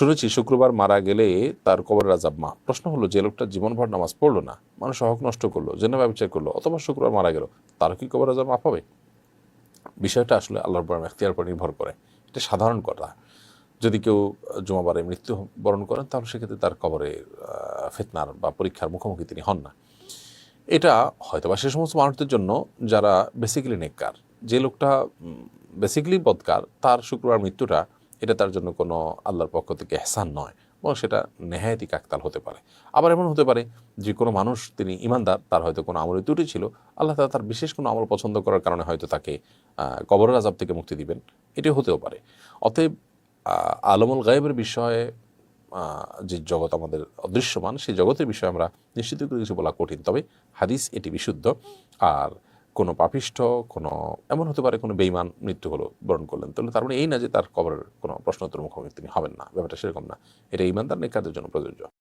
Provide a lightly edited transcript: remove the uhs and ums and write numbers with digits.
শুনেছি শুক্রবার মারা গেলে তার কবরের আযাব মাফ। প্রশ্ন হলো, যে লোকটা জীবনভর নামাজ পড়লো না, মানুষের হক নষ্ট করলো, জেনা ব্যবচার করলো, অথবা শুক্রবার মারা গেল, তার কি কবরের আযাব মাফ হবে? বিষয়টা আসলে আল্লাহর উপর এখতিয়ার উপর নির্ভর করে। এটা সাধারণ কথা। যদি কেউ জুমাবারে মৃত্যুবরণ করেন, তাহলে সেক্ষেত্রে তার কবরে ফিতনার বা পরীক্ষার মুখোমুখি তিনি হন না। এটা হয়তোবা সে সমস্ত মানুষদের জন্য যারা বেসিক্যালি নেককার। যে লোকটা বেসিক্যালি বদকার, তার শুক্রবার মৃত্যুটা এটা তার জন্য কোনো আল্লাহর পক্ষ থেকে এহসান নয়, বরং সেটা নেহায়েতি কাকতাল হতে পারে। আবার এমন হতে পারে যে কোনো মানুষ, তিনি ঈমানদার, তার হয়তো কোনো আমলে ত্রুটি ছিল, আল্লাহ তাআলা তার বিশেষ কোনো আমল পছন্দ করার কারণে হয়তো তাকে কবরের আযাব থেকে মুক্তি দিবেন। এটি হতেও পারে। অতএব আলমুল গায়েবের বিষয়ে, যে জগৎ আমাদের অদৃশ্যমান, সেই জগতের বিষয়ে আমরা নিশ্চিত করে কিছু বলা কঠিন। তবে হাদিস এটি বিশুদ্ধ। আর কোনো পাপিষ্ঠ, কোনো এমন হতে পারে কোনো বেঈমান মৃত্যু হলো, বরণ করলেন, তাহলে তার মানে এই না যে তার কবরের কোনো প্রশ্নোত্তর মুখোমুখি তিনি হবেন না। ব্যাপারটা সেরকম না। এটা ঈমানদার নেককারদের জন্য প্রযোজ্য।